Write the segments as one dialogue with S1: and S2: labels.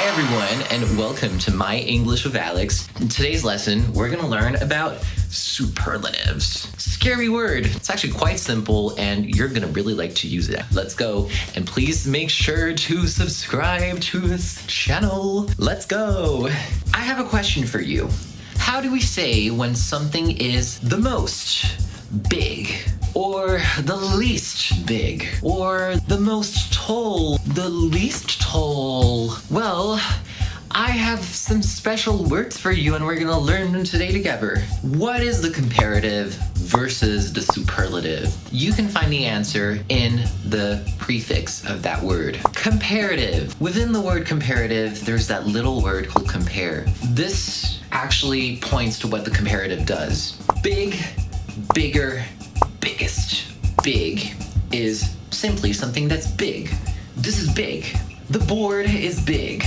S1: everyone, and welcome to My English with Alex. In today's lesson, we're going to learn about superlatives. Scary word. It's actually quite simple, and you're going to really like to use it. Let's go. And please make sure to subscribe to this channel. Let's go. I have a question for you. How do we say when something is the most big, or the least big, or the most tall, the least tall? Well, I have some special words for you, and we're gonna learn them today together. What is the comparative versus the superlative? You can find the answer in the prefix of that word. Comparative. Within the word comparative, there's that little word called compare. This actually points to what the comparative does. Big, bigger, biggest. Big is simply something that's big. This is big. The board is big.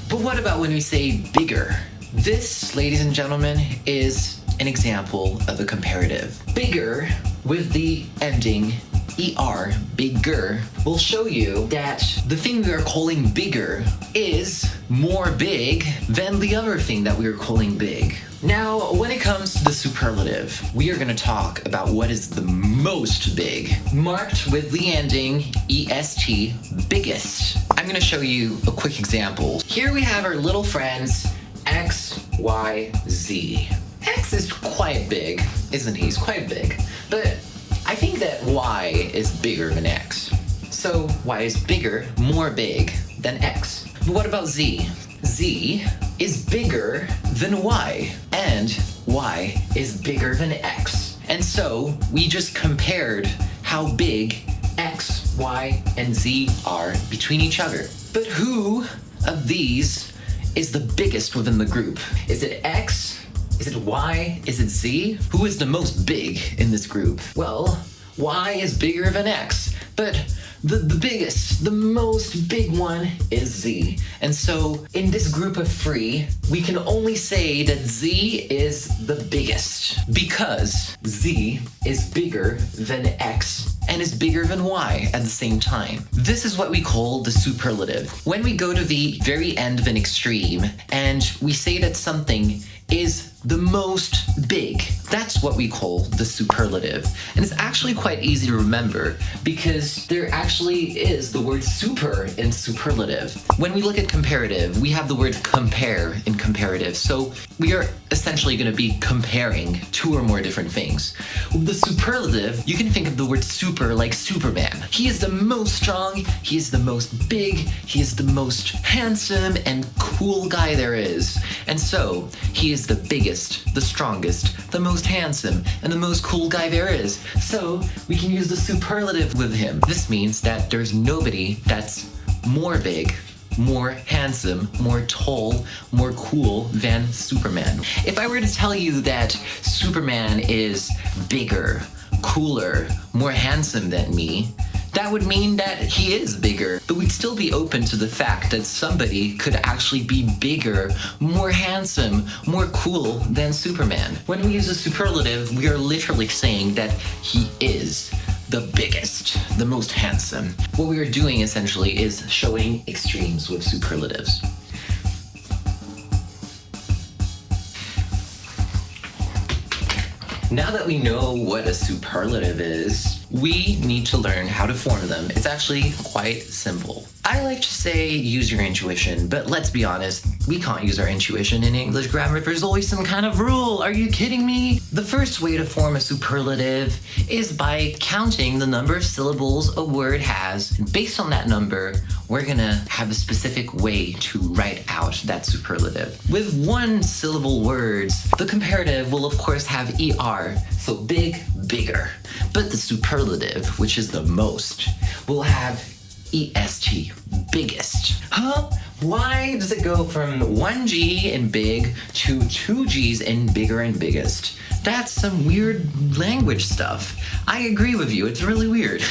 S1: But what about when we say bigger? This, ladies and gentlemen, is an example of a comparative. Bigger with the ending ER, bigger, will show you that the thing we are calling bigger is more big than the other thing that we are calling big. Now, when it comes to the superlative, we are going to talk about what is the most big, marked with the ending EST, biggest. I'm going to show you a quick example. Here we have our little friends, X, Y, Z. X is quite big, isn't he? He's quite big. But I think that Y is bigger than X. So Y is bigger, more big than X. But what about Z? Z is bigger than Y, and Y is bigger than X. And so we just compared how big X, Y, and Z are between each other. But who of these is the biggest within the group? Is it X? Is it Y? Is it Z? Who is the most big in this group? Well, Y is bigger than X, but the biggest, the most big one is Z. And so in this group of three, we can only say that Z is the biggest because Z is bigger than X and is bigger than Y at the same time. This is what we call the superlative. When we go to the very end of an extreme and we say that something is the most big, that's what we call the superlative. And it's actually quite easy to remember because there actually is the word super in superlative. When we look at comparative, we have the word compare in comparative. So we are essentially going to be comparing two or more different things. With the superlative, you can think of the word super like Superman. He is the most strong, he is the most big, he is the most handsome and cool guy there is. And so he is the biggest, the strongest, the most handsome, and the most cool guy there is. So we can use the superlative with him. This means that there's nobody that's more big, more handsome, more tall, more cool than Superman. If I were to tell you that Superman is bigger, cooler, more handsome than me, that would mean that he is bigger, but we'd still be open to the fact that somebody could actually be bigger, more handsome, more cool than Superman. When we use a superlative, we are literally saying that he is the biggest, the most handsome. What we are doing essentially is showing extremes with superlatives. Now that we know what a superlative is, we need to learn how to form them. It's actually quite simple. I like to say use your intuition, but let's be honest, we can't use our intuition in English grammar. There's always some kind of rule. Are you kidding me? The first way to form a superlative is by counting the number of syllables a word has. Based on that number, we're gonna have a specific way to write out that superlative. With one syllable words, the comparative will of course have ER, so big, bigger. But the superlative, which is the most, will have EST, biggest. Huh? Why does it go from 1 G in big to 2 G's in bigger and biggest? That's some weird language stuff. I agree with you, it's really weird.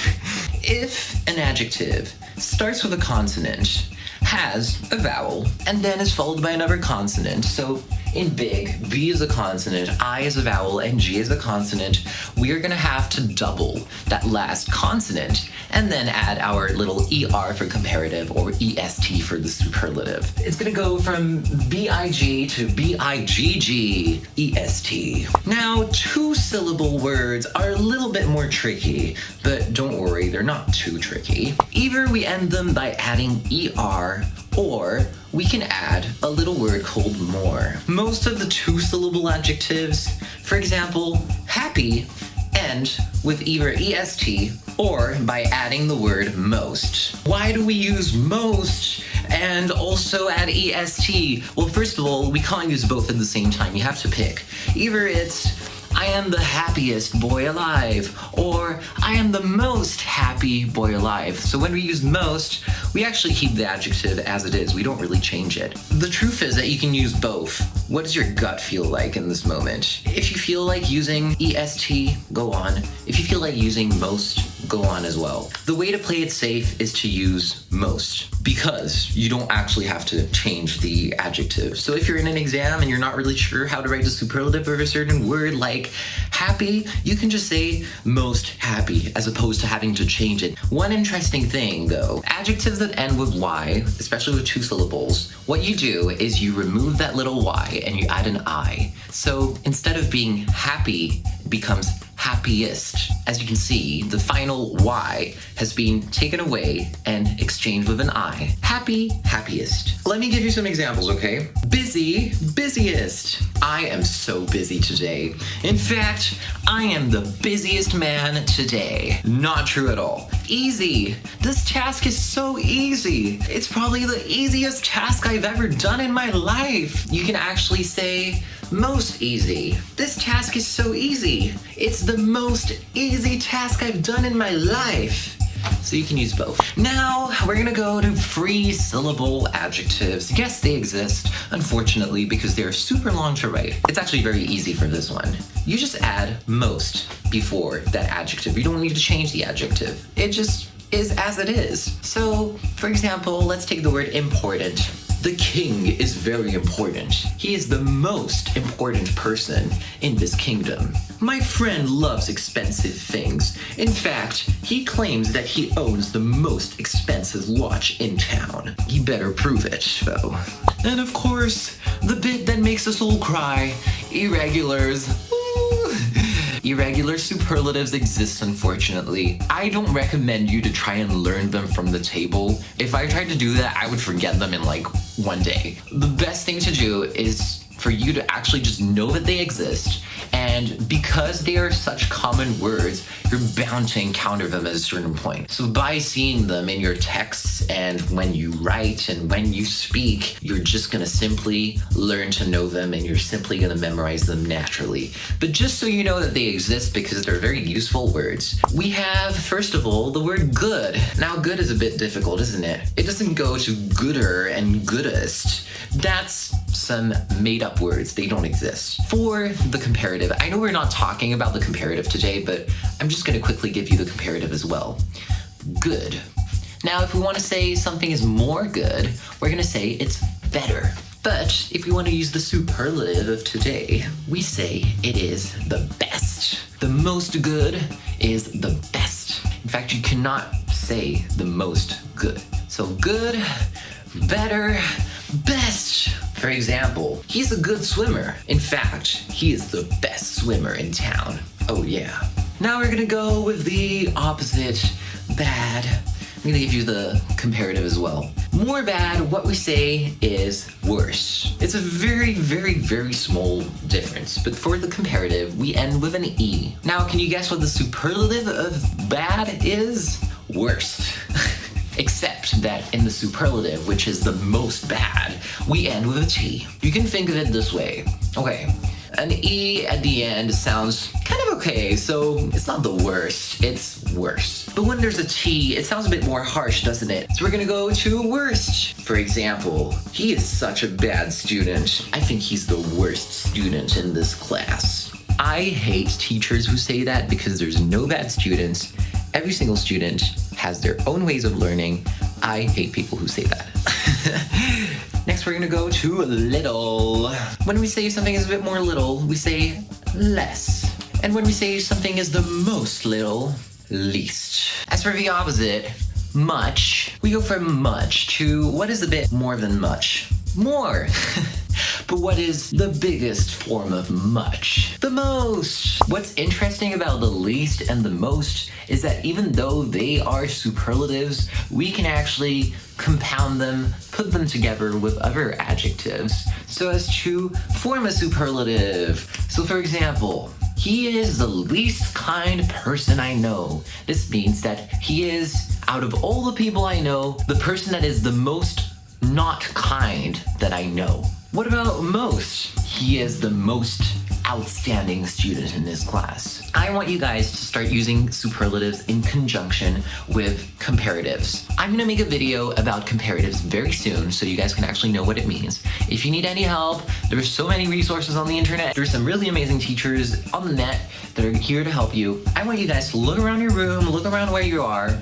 S1: If an adjective starts with a consonant, has a vowel, and then is followed by another consonant, so In big, B is a consonant, I is a vowel, and G is a consonant, we are gonna have to double that last consonant and then add our little ER for comparative or EST for the superlative. It's gonna go from BIG to BIGG, EST. Now, two-syllable words are a little bit more tricky, but don't worry, they're not too tricky. Either we end them by adding ER, or we can add a little word called more. Most of the two-syllable adjectives, for example, happy, end with either EST or by adding the word most. Why do we use most and also add EST? Well, first of all, we can't use both at the same time. You have to pick. Either it's I am the happiest boy alive, or I am the most happy boy alive. So when we use most, we actually keep the adjective as it is. We don't really change it. The truth is that you can use both. What does your gut feel like in this moment? If you feel like using EST, go on. If you feel like using most, go on as well. The way to play it safe is to use most, because you don't actually have to change the adjective. So if you're in an exam and you're not really sure how to write a superlative of a certain word like happy, you can just say most happy as opposed to having to change it. One interesting thing though, adjectives that end with Y, especially with two syllables, what you do is you remove that little Y and you add an I. So instead of being happy, it becomes happiest. As you can see, the final Y has been taken away and exchanged with an I. Happy, happiest. Let me give you some examples, okay? Busy, busiest. I am so busy today. In fact, I am the busiest man today. Not true at all. Easy. This task is so easy. It's probably the easiest task I've ever done in my life. You can actually say, most easy. This task is so easy. It's the most easy task I've done in my life. So you can use both. Now, we're gonna go to free-syllable adjectives. Yes, they exist, unfortunately, because they're super long to write. It's actually very easy for this one. You just add most before that adjective. You don't need to change the adjective. It just is as it is. So, for example, let's take the word important. The king is very important. He is the most important person in this kingdom. My friend loves expensive things. In fact, he claims that he owns the most expensive watch in town. He better prove it, though. And of course, the bit that makes us all cry, irregulars. Irregular superlatives exist, unfortunately. I don't recommend you to try and learn them from the table. If I tried to do that, I would forget them in like one day. The best thing to do is for you to actually just know that they exist, and because they are such common words, you're bound to encounter them at a certain point. So by seeing them in your texts and when you write and when you speak, you're just gonna simply learn to know them and you're simply gonna memorize them naturally. But just so you know that they exist because they're very useful words, we have, first of all, the word good. Now, good is a bit difficult, isn't it? It doesn't go to gooder and goodest. That's some made-up words. They don't exist. For the comparative, I know we're not talking about the comparative today, but I'm just going to quickly give you the comparative as well. Good. Now, if we want to say something is more good, we're going to say it's better. But if we want to use the superlative of today, we say it is the best. The most good is the best. In fact, you cannot say the most good. So good, better, best. For example, he's a good swimmer. In fact, he is the best swimmer in town. Oh yeah. Now we're gonna go with the opposite, bad. I'm gonna give you the comparative as well. More bad, what we say is worse. It's a very, very, very small difference, but for the comparative, we end with an E. Now, can you guess what the superlative of bad is? Worst. Except that in the superlative, which is the most bad, we end with a T. You can think of it this way. Okay, an E at the end sounds kind of okay, so it's not the worst, it's worse. But when there's a T, it sounds a bit more harsh, doesn't it? So we're gonna go to worst. For example, he is such a bad student. I think he's the worst student in this class. I hate teachers who say that because there's no bad students. Every single student has their own ways of learning. I hate people who say that. Next, Next, we're gonna go to little. When we say something is a bit more little, we say less. And when we say something is the most little, least. As for the opposite, much, we go from much to what is a bit more than much? More. But what is the biggest form of much? The most. What's interesting about the least and the most is that even though they are superlatives, we can actually compound them, put them together with other adjectives so as to form a superlative. So for example, he is the least kind person I know. This means that he is, out of all the people I know, the person that is the most not kind that I know. What about most? He is the most outstanding student in this class. I want you guys to start using superlatives in conjunction with comparatives. I'm gonna make a video about comparatives very soon so you guys can actually know what it means. If you need any help, there's so many resources on the internet. There's some really amazing teachers on the net that are here to help you. I want you guys to look around your room, look around where you are,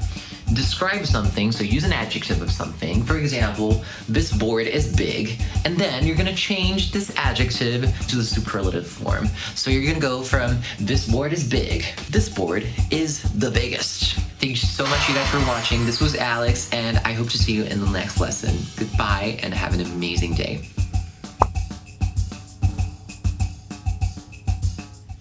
S1: describe something, so use an adjective of something. For example, this board is big, and then you're gonna change this adjective to the superlative form. So you're gonna go from this board is big, this board is the biggest. Thank you so much, you guys, for watching. This was Alex, and I hope to see you in the next lesson. Goodbye, and have an amazing day.